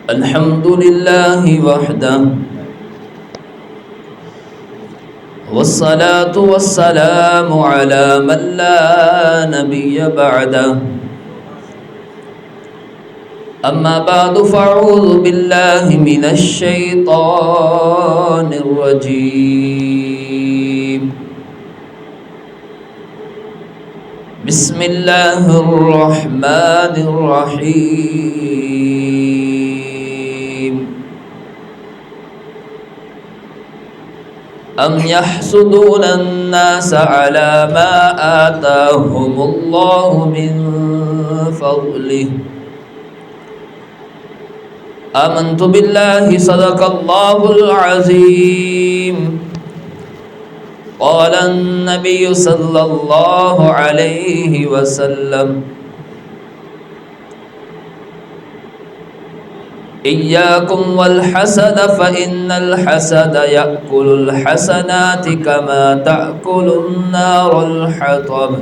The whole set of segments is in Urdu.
الحمد لله وحده والصلاة والسلام على من لا نبي بعده أما بعد فأعوذ بالله من الشيطان الرجيم بسم الله الرحمن الرحيم أم يحسدون الناس على ما آتاهم الله من فضله آمنت بالله صدق الله العظيم قال النبي صلى الله عليه وسلم إياكم والحسد فإن الحسد يأكل الحسنات كما تأكل النار الحطب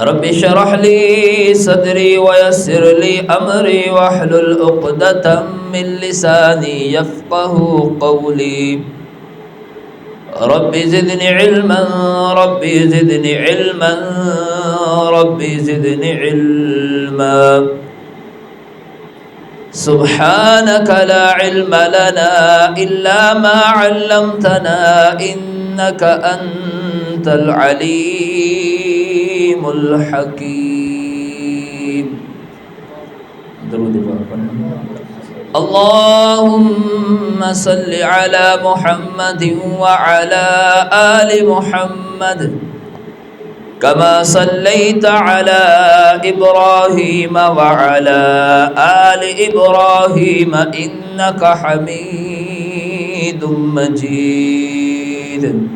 رب اشرح لي صدري ويسر لي أمري واحلل عقدة من لساني يفقه قولي رب زدني علما رب زدني علما رب زدني علما سبحانك لا علم لنا إلا ما علمتنا إنك أنت العليم الحكيم درود پاک اللهم صل على محمد وعلى آل محمد كما صليت على إبراهيم وعلى آل إبراهيم إنك حميد مجيد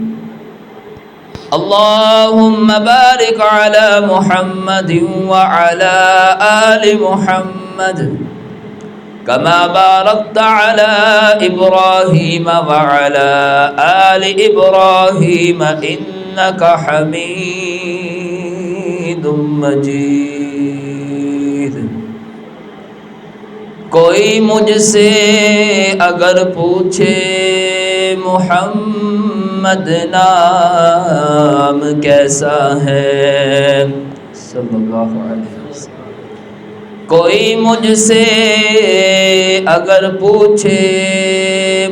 اللهم بارك على محمد وعلى آل محمد كما باركت على إبراهيم وعلى آل إبراهيم إنك حميد مجيد کوئی مجھ سے اگر پوچھے محمد نام کیسا ہے صلی اللہ علیہ وسلم کوئی مجھ سے اگر پوچھے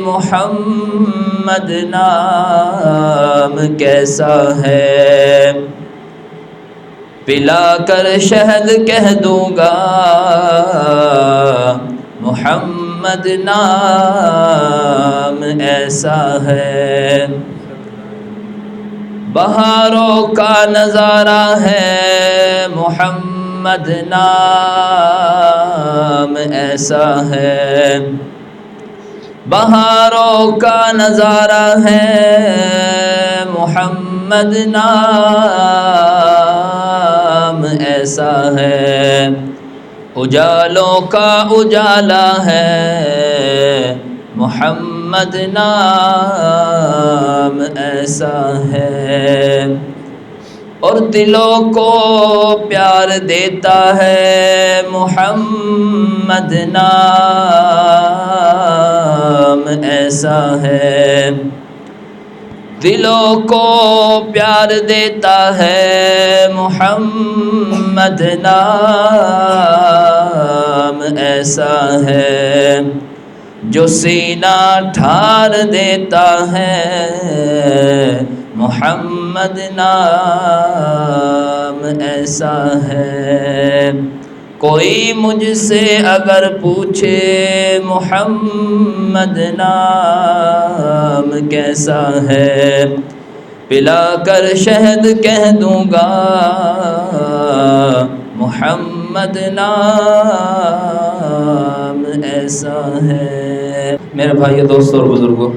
محمد نام کیسا ہے پلا کر شہد کہہ دوں گا محمد نام ایسا ہے بہاروں کا نظارہ ہے محمد نام ایسا ہے بہاروں کا نظارہ ہے محمد نام ایسا ہے اجالوں کا اجالا ہے محمد نام ایسا ہے اور دلوں کو پیار دیتا ہے محمد نام ایسا ہے دلوں کو پیار دیتا ہے محمد نام ایسا ہے جو سینہ ٹھار دیتا ہے محمد نام ایسا ہے کوئی مجھ سے اگر پوچھے محمد نام کیسا ہے پلا کر شہد کہہ دوں گا محمد نام ایسا ہے میرے بھائیو دوستوں اور بزرگوں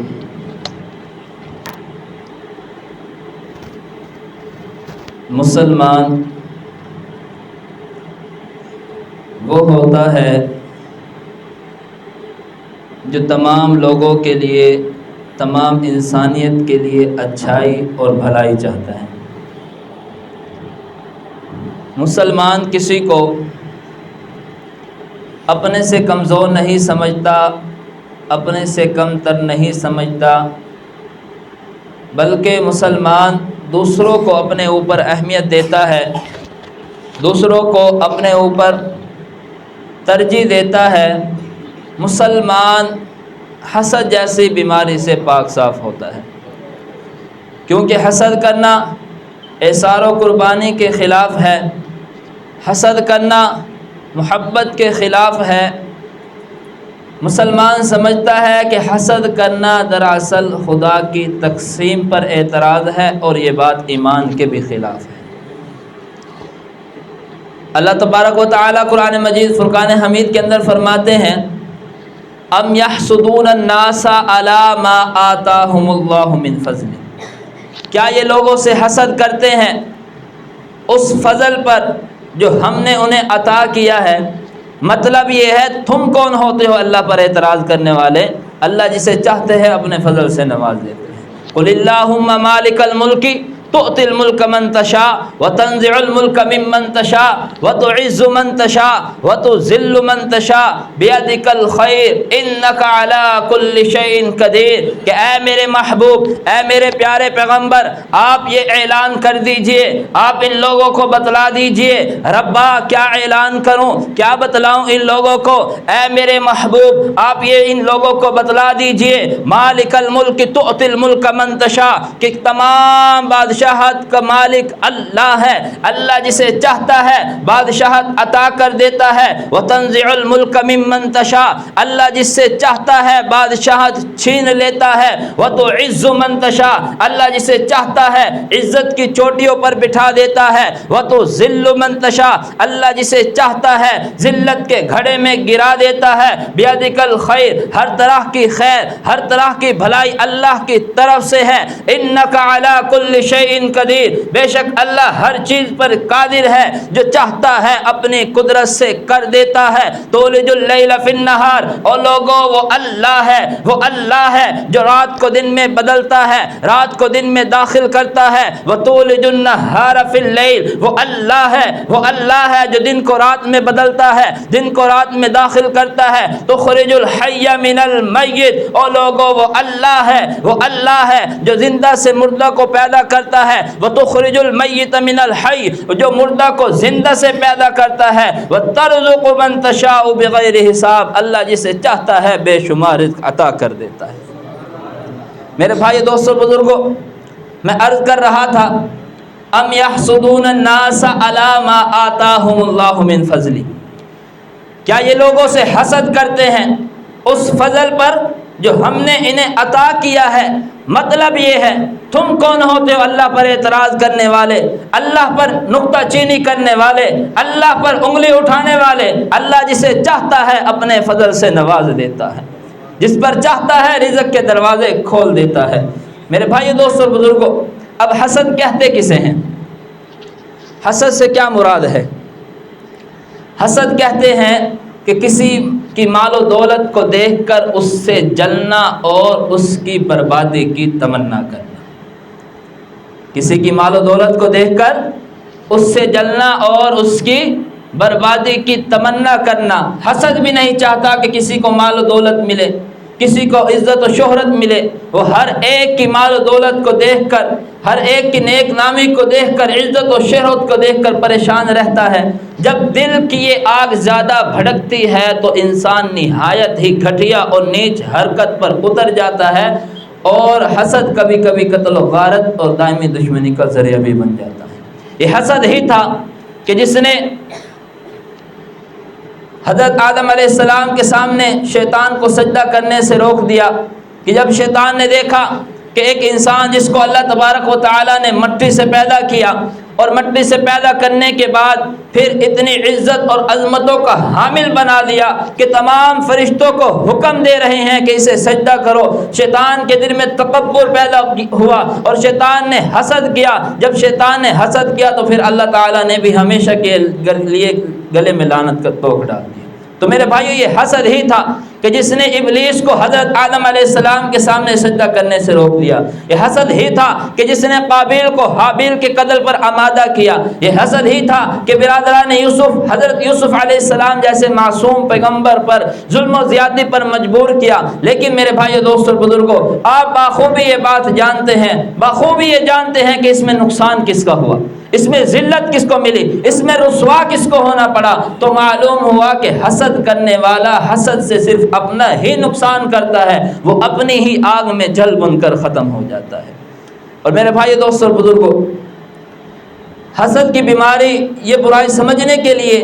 مسلمان وہ ہوتا ہے جو تمام لوگوں کے لیے تمام انسانیت کے لیے اچھائی اور بھلائی چاہتا ہے مسلمان کسی کو اپنے سے کمزور نہیں سمجھتا، اپنے سے کم تر نہیں سمجھتا، بلکہ مسلمان دوسروں کو اپنے اوپر اہمیت دیتا ہے، دوسروں کو اپنے اوپر ترجیح دیتا ہے۔ مسلمان حسد جیسی بیماری سے پاک صاف ہوتا ہے، کیونکہ حسد کرنا اثار و قربانی کے خلاف ہے، حسد کرنا محبت کے خلاف ہے۔ مسلمان سمجھتا ہے کہ حسد کرنا دراصل خدا کی تقسیم پر اعتراض ہے، اور یہ بات ایمان کے بھی خلاف ہے۔ اللہ تبارک و تعالیٰ قرآن مجید فرقان حمید کے اندر فرماتے ہیں، ام یحسدون الناس علی ما آتاہم اللہ من فضل، کیا یہ لوگوں سے حسد کرتے ہیں اس فضل پر جو ہم نے انہیں عطا کیا ہے؟ مطلب یہ ہے تم کون ہوتے ہو اللہ پر اعتراض کرنے والے؟ اللہ جسے چاہتے ہیں اپنے فضل سے نواز دیتے ہیں۔ قل اللہم مالک الملک تؤتی الملک من تشاء وتنزع الملک ممن تشاء وتعز من تشاء وتذل من تشاء بیدک الخیر انک علی کل شیء قدیر، کہ اے میرے محبوب، اے میرے پیارے پیغمبر، آپ یہ اعلان کر دیجئے، آپ ان لوگوں کو بتلا دیجئے۔ ربا کیا اعلان کروں، کیا بتلاؤں ان لوگوں کو؟ اے میرے محبوب آپ یہ ان لوگوں کو بتلا دیجئے، مالک الملک تؤتی الملک من تشاء، کہ تمام بادشاہت کا مالک اللہ ہے، اللہ جسے چاہتا ہے بادشاہت عطا کر دیتا ہے۔ وتنزع الملک ممن تشاء، اللہ جس سے چاہتا ہے بادشاہت چھین لیتا ہے۔ وتعز من تشاء، اللہ جسے چاہتا ہے عزت کی چوٹیوں پر بٹھا دیتا ہے۔ وتذل من تشاء، اللہ جسے چاہتا ہے ذلت کے گھڑے میں گرا دیتا ہے۔ بیدک الخیر، ہر طرح کی خیر، ہر طرح کی بھلائی اللہ کی طرف سے ہے۔ انک علی کل شیء قدیر، بے شک اللہ ہر چیز پر قادر ہے، جو چاہتا ہے اپنی قدرت سے کر دیتا ہے۔ تولج اللیل فی النہار، اور لوگوں وہ اللہ ہے، وہ اللہ ہے جو رات کو دن میں بدلتا ہے، رات کو دن میں داخل کرتا ہے۔ وتولج النہار فی اللیل، وہ اللہ ہے، وہ اللہ ہے جو دن کو رات میں بدلتا ہے، دن کو رات میں داخل کرتا ہے۔ تخرج الحی من المیت، اور لوگوں وہ اللہ ہے، وہ اللہ ہے جو زندہ سے مردہ کو پیدا کرتا ہے۔ وتخرج المیت من الحی، جو مردہ کو زندہ سے پیدا کرتا ہے۔ وترزق من تشاء بغیر حساب، اللہ جسے چاہتا ہے بے شمار رزق عطا کر دیتا ہے۔ میرے بھائی دوستو بزرگوں، میں عرض کر رہا تھا، ام یحسدون الناس علی ما آتاہم اللہ من فضل، کیا یہ لوگوں سے حسد کرتے ہیں اس فضل پر جو ہم نے انہیں عطا کیا ہے؟ مطلب یہ ہے تم کون ہوتے ہو اللہ پر اعتراض کرنے والے، اللہ پر نکتہ چینی کرنے والے، اللہ پر انگلی اٹھانے والے؟ اللہ جسے چاہتا ہے اپنے فضل سے نواز دیتا ہے، جس پر چاہتا ہے رزق کے دروازے کھول دیتا ہے۔ میرے بھائی دوستو بزرگوں، اب حسد کہتے کسے ہیں؟ حسد سے کیا مراد ہے؟ حسد کہتے ہیں کہ کسی کی مال و دولت کو دیکھ کر اس سے جلنا اور اس کی بربادی کی تمنا کرنا۔ کسی کی مال و دولت کو دیکھ کر اس سے جلنا اور اس کی بربادی کی تمنا کرنا۔ حسد بھی نہیں چاہتا کہ کسی کو مال و دولت ملے، کسی کو عزت و شہرت ملے، وہ ہر ایک کی مال و دولت کو دیکھ کر، ہر ایک کی نیک نامی کو دیکھ کر، عزت و شہرت کو دیکھ کر پریشان رہتا ہے۔ جب دل کی یہ آگ زیادہ بھڑکتی ہے تو انسان نہایت ہی گھٹیا اور نیچ حرکت پر اتر جاتا ہے، اور حسد کبھی کبھی قتل و غارت اور دائمی دشمنی کا ذریعہ بھی بن جاتا ہے۔ یہ حسد ہی تھا کہ جس نے حضرت آدم علیہ السلام کے سامنے شیطان کو سجدہ کرنے سے روک دیا، کہ جب شیطان نے دیکھا کہ ایک انسان جس کو اللہ تبارک و تعالیٰ نے مٹی سے پیدا کیا، اور مٹی سے پیدا کرنے کے بعد پھر اتنی عزت اور عظمتوں کا حامل بنا دیا کہ تمام فرشتوں کو حکم دے رہے ہیں کہ اسے سجدہ کرو، شیطان کے دل میں تکبر پیدا ہوا اور شیطان نے حسد کیا۔ جب شیطان نے حسد کیا تو پھر اللہ تعالیٰ نے بھی ہمیشہ کے لیے گلے میں لعنت کا توق ڈال دیا۔ تو میرے بھائیو، یہ حسد ہی تھا کہ جس نے ابلیس کو حضرت آدم علیہ السلام کے سامنے سجدہ کرنے سے روک دیا۔ یہ حسد ہی تھا کہ جس نے قابیل کو حابیل کے قتل پر آمادہ کیا۔ یہ حسد ہی تھا کہ برادران یوسف حضرت یوسف علیہ السلام جیسے معصوم پیغمبر پر ظلم و زیادتی پر مجبور کیا۔ لیکن میرے بھائیو، دوستو اور بزرگوں، آپ بخوبی یہ بات جانتے ہیں، بخوبی یہ جانتے ہیں کہ اس میں نقصان کس کا ہوا، اس میں ذلت کس کو ملی، اس میں رسوا کس کو ہونا پڑا۔ تو معلوم ہوا کہ حسد کرنے والا حسد سے صرف اپنا ہی نقصان کرتا ہے، وہ اپنی ہی آگ میں جل بن کر ختم ہو جاتا ہے۔ اور میرے بھائی دوستو اور بزرگوں، حسد کی بیماری، یہ برائی سمجھنے کے لیے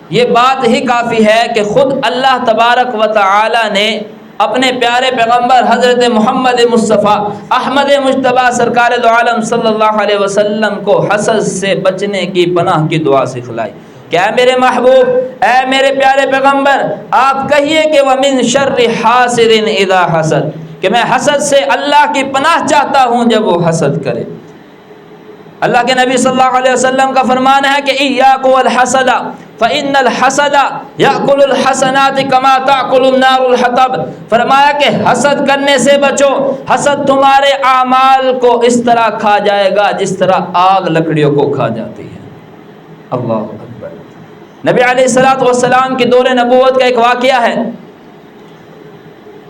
یہ بات ہی کافی ہے کہ خود اللہ تبارک و تعالی نے اپنے پیارے پیغمبر حضرت محمد مصطفیٰ احمد مجتبیٰ سرکار دو عالم صلی اللہ علیہ وسلم کو حسد سے بچنے کی پناہ کی دعا سکھلائی کہ اے میرے محبوب، اے میرے پیارے پیغمبر، آپ کہیے کہ وَمِن شَرِّ حَاسِدٍ إِذَا حَسَدَ، کہ میں حسد سے اللہ کی پناہ چاہتا ہوں جب وہ حسد کرے۔ اللہ کے نبی صلی اللہ علیہ وسلم کا فرمان ہے کہ إِيَّاكُمْ وَالْحَسَدَ فَإِنَّ الْحَسَدَ يَأْكُلُ الْحَسَنَاتِ كَمَا تَأْكُلُ النَّارُ الْحَطَبَ، فرمایا کہ حسد کرنے سے بچو، حسد تمہارے اعمال کو اس طرح کھا جائے گا جس طرح آگ لکڑیوں کو کھا جاتی ہے۔ اللہ اکبر۔ نبی علیہ الصلوۃ والسلام کی دور نبوت کا ایک واقعہ ہے۔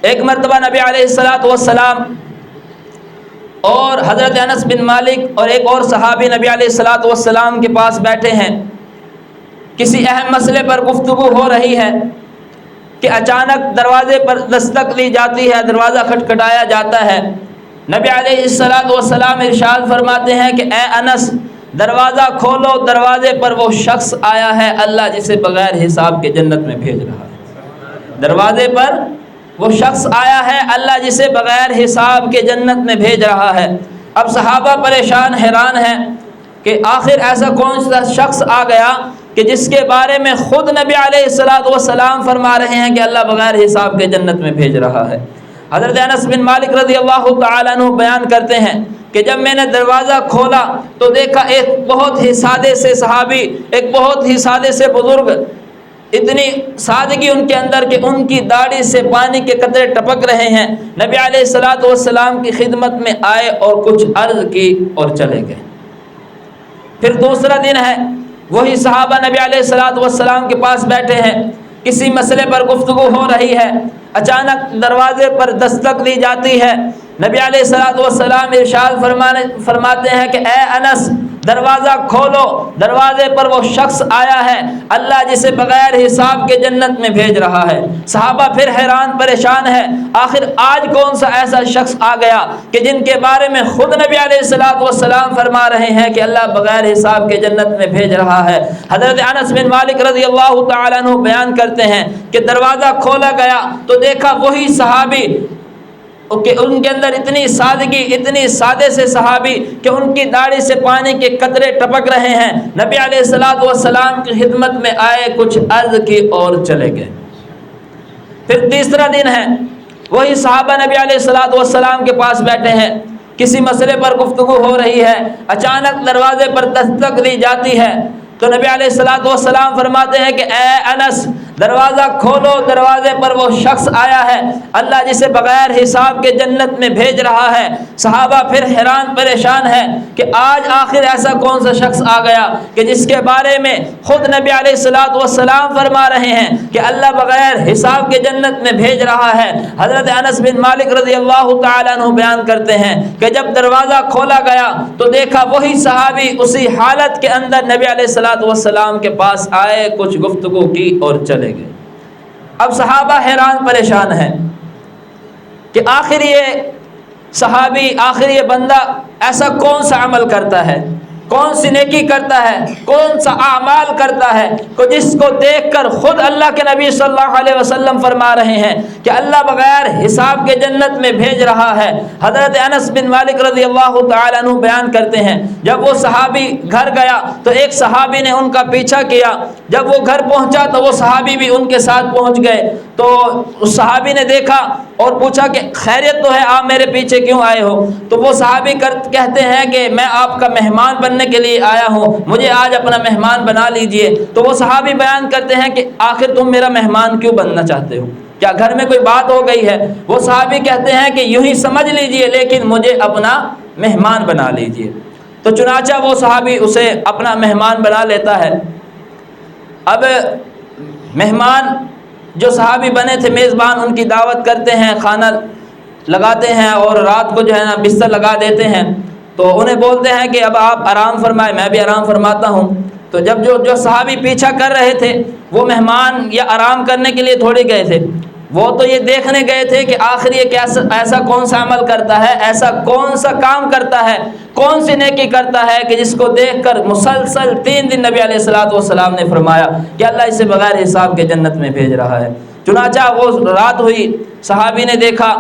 ایک مرتبہ نبی علیہ الصلوۃ والسلام اور حضرت انس بن مالک اور ایک اور صحابی نبی علیہ الصلوۃ والسلام کے پاس بیٹھے ہیں، کسی اہم مسئلے پر گفتگو ہو رہی ہے کہ اچانک دروازے پر دستک دی جاتی ہے، دروازہ کھٹکھٹایا جاتا ہے۔ نبی علیہ الصلوۃ والسلام ارشاد فرماتے ہیں کہ اے انس، دروازہ کھولو، دروازے پر وہ شخص آیا ہے اللہ جسے بغیر حساب کے جنت میں بھیج رہا ہے۔ دروازے پر وہ شخص آیا ہے اللہ جسے بغیر حساب کے جنت میں بھیج رہا ہے۔ اب صحابہ پریشان حیران ہیں کہ آخر ایسا کون سا شخص آ گیا کہ جس کے بارے میں خود نبی علیہ الصلوۃ والسلام فرما رہے ہیں کہ اللہ بغیر حساب کے جنت میں بھیج رہا ہے۔ حضرت انس بن مالک رضی اللہ تعالیٰ عنہ بیان کرتے ہیں کہ جب میں نے دروازہ کھولا تو دیکھا ایک بہت ہی سادے سے صحابی، ایک بہت ہی سادے سے بزرگ، اتنی سادگی ان کے اندر کہ ان کی داڑھی سے پانی کے قطرے ٹپک رہے ہیں، نبی علیہ الصلوۃ والسلام کی خدمت میں آئے اور کچھ عرض کی اور چلے گئے۔ پھر دوسرا دن ہے، وہی صحابہ نبی علیہ الصلوۃ والسلام کے پاس بیٹھے ہیں، کسی مسئلے پر گفتگو ہو رہی ہے، اچانک دروازے پر دستک دی جاتی ہے۔ نبی علیہ الصلوۃ والسلام ارشاد فرماتے ہیں کہ اے انس، دروازہ کھولو، دروازے پر وہ شخص آیا ہے اللہ جسے بغیر حساب کے جنت میں بھیج رہا ہے۔ صحابہ پھر حیران پریشان ہے، آخر آج کون سا ایسا شخص آ گیا کہ جن کے بارے میں خود نبی علیہ الصلوۃ والسلام فرما رہے ہیں کہ اللہ بغیر حساب کے جنت میں بھیج رہا ہے۔ حضرت انس بن مالک رضی اللہ تعالیٰ عنہ بیان کرتے ہیں کہ دروازہ کھولا گیا تو دیکھا وہی صحابی کہ ان کے اندر اتنی سادگی، اتنی سادے سے صحابی کہ ان کی داڑھی سے پانی کے قطرے ٹپک رہے ہیں، نبی علیہ الصلوۃ والسلام کی خدمت میں آئے، کچھ عرض کی اور چلے گئے۔ پھر تیسرا دن ہے، وہی صحابہ نبی علیہ الصلوۃ والسلام کے پاس بیٹھے ہیں، کسی مسئلے پر گفتگو ہو رہی ہے، اچانک دروازے پر دستک دی جاتی ہے تو نبی علیہ الصلوۃ والسلام فرماتے ہیں کہ اے انس، دروازہ کھولو، دروازے پر وہ شخص آیا ہے اللہ جسے بغیر حساب کے جنت میں بھیج رہا ہے۔ صحابہ پھر حیران پریشان ہے کہ آج آخر ایسا کون سا شخص آ گیا کہ جس کے بارے میں خود نبی علیہ الصلوۃ والسلام فرما رہے ہیں کہ اللہ بغیر حساب کے جنت میں بھیج رہا ہے۔ حضرت انس بن مالک رضی اللہ تعالیٰ عنہ بیان کرتے ہیں کہ جب دروازہ کھولا گیا تو دیکھا وہی صحابی اسی حالت کے اندر نبی علیہ الصلوۃ والسلام کے پاس آئے، کچھ گفتگو کی اور چلے گئے۔ اب صحابہ حیران پریشان ہیں کہ آخر یہ صحابی، آخر یہ بندہ ایسا کون سا عمل کرتا ہے، کون سی نیکی کرتا ہے، کون سا اعمال کرتا ہے کہ جس کو دیکھ کر خود اللہ کے نبی صلی اللہ علیہ وسلم فرما رہے ہیں کہ اللہ بغیر حساب کے جنت میں بھیج رہا ہے۔ حضرت انس بن مالک رضی اللہ تعالیٰ عنہ بیان کرتے ہیں جب وہ صحابی گھر گیا تو ایک صحابی نے ان کا پیچھا کیا، جب وہ گھر پہنچا تو وہ صحابی بھی ان کے ساتھ پہنچ گئے تو اس صحابی نے دیکھا اور پوچھا کہ خیریت تو ہے، آپ میرے پیچھے کیوں آئے ہو؟ تو وہ صحابی کہتے ہیں کہ میں آپ کا مہمان بننے کے لیے آیا ہوں، مجھے آج اپنا مہمان بنا لیجئے۔ تو وہ صحابی بیان کرتے ہیں کہ آخر تم میرا مہمان کیوں بننا چاہتے ہو؟ کیا گھر میں کوئی بات ہو گئی ہے؟ وہ صحابی کہتے ہیں کہ یوں ہی سمجھ لیجئے، لیکن مجھے اپنا مہمان بنا لیجئے۔ تو چنانچہ وہ صحابی اسے اپنا مہمان بنا لیتا ہے۔ اب مہمان جو صحابی بنے تھے، میزبان ان کی دعوت کرتے ہیں، کھانا لگاتے ہیں اور رات کو جو ہے نا بستر لگا دیتے ہیں۔ تو انہیں بولتے ہیں کہ اب آپ آرام فرمائیں، میں بھی آرام فرماتا ہوں۔ تو جب جو صحابی پیچھا کر رہے تھے، وہ مہمان یا آرام کرنے کے لیے تھوڑی گئے تھے، وہ تو یہ دیکھنے گئے تھے کہ آخر یہ ایسا کون سا عمل کرتا ہے، ایسا کون سا کام کرتا ہے، کون سی نیکی کرتا ہے کہ جس کو دیکھ کر مسلسل 3 دن نبی علیہ الصلوۃ والسلام نے فرمایا کہ اللہ اسے بغیر حساب کے جنت میں بھیج رہا ہے۔ چنانچہ وہ رات ہوئی، صحابی نے دیکھا،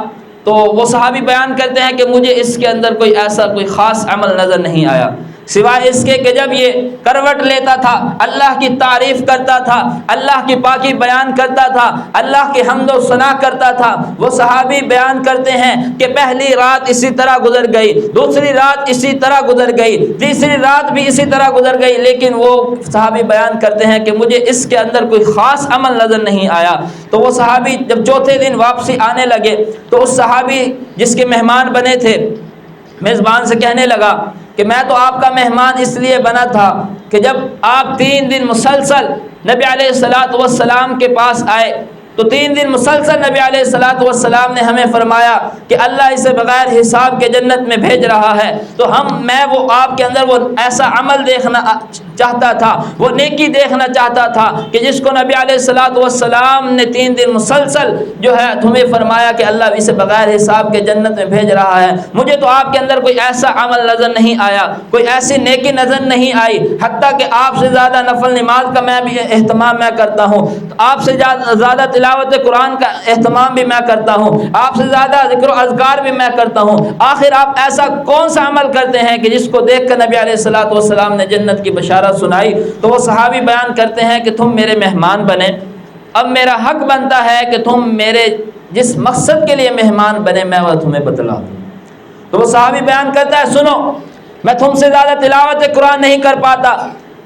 تو وہ صحابی بیان کرتے ہیں کہ مجھے اس کے اندر کوئی خاص عمل نظر نہیں آیا، سوائے اس کے کہ جب یہ کروٹ لیتا تھا، اللہ کی تعریف کرتا تھا، اللہ کی پاکی بیان کرتا تھا، اللہ کی حمد و ثنا کرتا تھا۔ وہ صحابی بیان کرتے ہیں کہ پہلی رات اسی طرح گزر گئی، دوسری رات اسی طرح گزر گئی، تیسری رات بھی اسی طرح گزر گئی، لیکن وہ صحابی بیان کرتے ہیں کہ مجھے اس کے اندر کوئی خاص عمل نظر نہیں آیا۔ تو وہ صحابی جب چوتھے دن واپسی آنے لگے تو اس صحابی جس کے مہمان بنے تھے، میزبان سے کہنے لگا کہ میں تو آپ کا مہمان اس لیے بنا تھا کہ جب آپ 3 دن مسلسل نبی علیہ الصلوۃ والسلام کے پاس آئے تو 3 دن مسلسل نبی علیہ الصلوۃ والسلام نے ہمیں فرمایا کہ اللہ اسے بغیر حساب کے جنت میں بھیج رہا ہے، تو میں وہ آپ کے اندر وہ ایسا عمل دیکھنا چاہتا تھا، وہ نیکی دیکھنا چاہتا تھا کہ جس کو نبی علیہ الصلوۃ والسلام نے 3 دن مسلسل جو ہے تمہیں فرمایا کہ اللہ اسے بغیر حساب کے جنت میں بھیج رہا ہے۔ مجھے تو آپ کے اندر کوئی ایسا عمل نظر نہیں آیا، کوئی ایسی نیکی نظر نہیں آئی، حتیٰ کہ آپ سے زیادہ نفل نماز کا میں بھی اہتمام میں کرتا ہوں، آپ سے زیادہ تلاوت قرآن کا اہتمام بھی میں کرتا ہوں، آپ سے زیادہ ذکر و اذکار بھی میں کرتا ہوں، آخر آپ ایسا کون سا عمل کرتے ہیں کہ جس کو دیکھ کر نبی علیہ الصلوۃ والسلام نے جنت کی بشارت سنائی؟ تو وہ صحابی بیان کرتے ہیں کہ تم میرے مہمان بنے، اب میرا حق بنتا ہے کہ تم میرے جس مقصد کے لیے مہمان بنے میں وہ تمہیں بتلا دوں۔ تو وہ صحابی بیان کرتا ہے سنو، میں تم سے زیادہ تلاوت قرآن نہیں کر پاتا،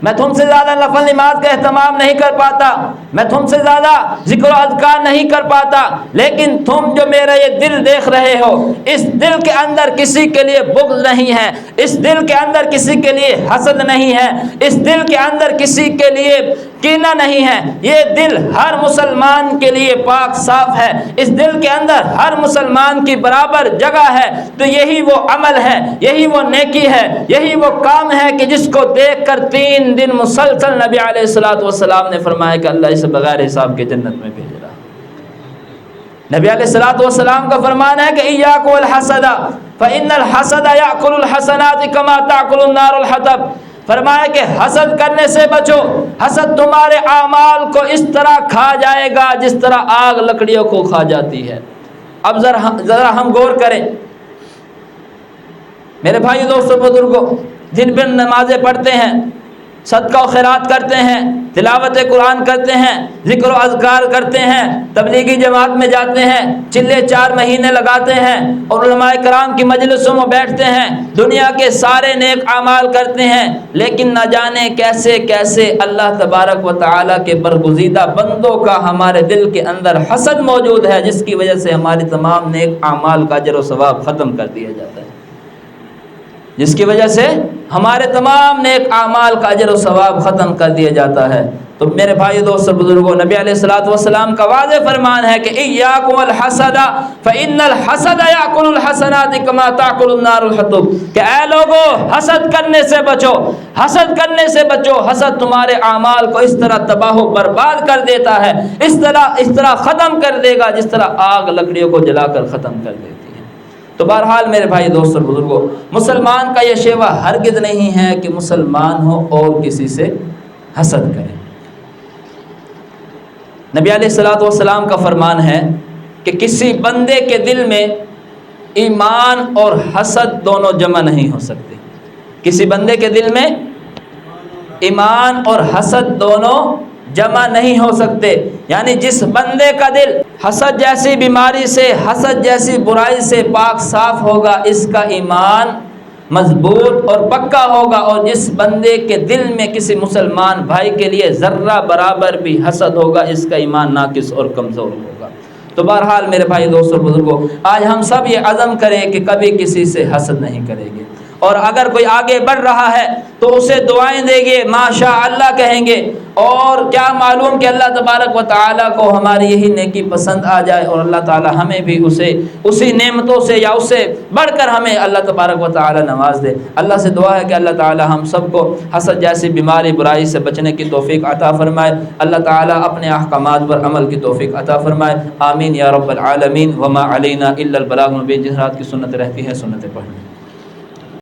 میں تم سے زیادہ نفل نماز کا اہتمام نہیں کر پاتا، میں تم سے زیادہ ذکر و اذکار نہیں کر پاتا، لیکن تم جو میرا یہ دل دیکھ رہے ہو، اس دل کے اندر کسی کے لیے بغض نہیں ہے، اس دل کے اندر کسی کے لیے حسد نہیں ہے، اس دل کے اندر کسی کے لیے کینہ نہیں ہے، یہ دل ہر مسلمان کے لیے پاک صاف ہے، اس دل کے اندر ہر مسلمان کی برابر جگہ ہے۔ تو یہی وہ عمل ہے، یہی وہ نیکی ہے، یہی وہ کام ہے کہ جس کو دیکھ کر 3 دن مسلسل نبی علیہ الصلوۃ والسلام نے فرمایا کہ اللہ اسے بغیر حساب کے جنت میں بھیج رہا۔ نبی علیہ الصلوۃ والسلام کا فرمان ہے کہ ایاکم والحسد فإن الحسد یأکل الحسنات کما تأکل النار الحطب، فرمایا کہ حسد کرنے سے بچو، حسد تمہارے اعمال کو اس طرح کھا جائے گا جس طرح آگ لکڑیوں کو کھا جاتی ہے۔ اب ذرا ہم غور کریں میرے بھائی دوستوں بزرگوں، دن بھر نمازیں پڑھتے ہیں، صدقہ و خیرات کرتے ہیں، تلاوت قرآن کرتے ہیں، ذکر و اذکار کرتے ہیں، تبلیغی جماعت میں جاتے ہیں، چلے 4 مہینے لگاتے ہیں اور علماء کرام کی مجلسوں میں بیٹھتے ہیں، دنیا کے سارے نیک اعمال کرتے ہیں، لیکن نہ جانے کیسے کیسے اللہ تبارک و تعالیٰ کے برگزیدہ بندوں کا ہمارے دل کے اندر حسد موجود ہے، جس کی وجہ سے ہماری تمام نیک اعمال کا اجر و ثواب ختم کر دیا جاتا ہے، جس کی وجہ سے ہمارے تمام نیک اعمال کا اجر و ثواب ختم کر دیا جاتا ہے۔ تو میرے بھائی دوستو بزرگوں، نبی علیہ الصلوۃ والسلام کا واضح فرمان ہے کہ ایاکم الحسد فإن الحسد یأکل الحسنات کما تأکل النار الحطب، کہ اے لوگو حسد کرنے سے بچو، حسد کرنے سے بچو، حسد تمہارے اعمال کو اس طرح تباہ و برباد کر دیتا ہے، اس طرح ختم کر دے گا جس طرح آگ لکڑیوں کو جلا کر ختم کر دیتی ہے۔ تو بہرحال میرے بھائی دوستو بزرگوں، مسلمان کا یہ شیوہ ہرگز نہیں ہے کہ مسلمان ہو اور کسی سے حسد کرے۔ نبی علیہ الصلوۃ والسلام کا فرمان ہے کہ کسی بندے کے دل میں ایمان اور حسد دونوں جمع نہیں ہو سکتے، کسی بندے کے دل میں ایمان اور حسد دونوں جمع نہیں ہو سکتے، یعنی جس بندے کا دل حسد جیسی بیماری سے، حسد جیسی برائی سے پاک صاف ہوگا، اس کا ایمان مضبوط اور پکا ہوگا، اور جس بندے کے دل میں کسی مسلمان بھائی کے لیے ذرہ برابر بھی حسد ہوگا، اس کا ایمان ناقص اور کمزور ہوگا۔ تو بہرحال میرے بھائی دوستوں بزرگوں، آج ہم سب یہ عزم کریں کہ کبھی کسی سے حسد نہیں کریں گے، اور اگر کوئی آگے بڑھ رہا ہے تو اسے دعائیں دیں گے، ماشاء اللہ کہیں گے، اور کیا معلوم کہ اللہ تبارک و تعالیٰ کو ہماری یہی نیکی پسند آ جائے، اور اللہ تعالیٰ ہمیں بھی اسی نعمتوں سے یا اس سے بڑھ کر ہمیں اللہ تبارک و تعالیٰ نواز دے۔ اللہ سے دعا ہے کہ اللہ تعالیٰ ہم سب کو حسد جیسی بیماری برائی سے بچنے کی توفیق عطا فرمائے، اللہ تعالیٰ اپنے احکامات پر عمل کی توفیق عطا فرمائے، آمین یا رب العالمین۔ وما علینا الا البلاغ المبین، جس رات کی سنت رہتی ہے سنتیں پڑھیں۔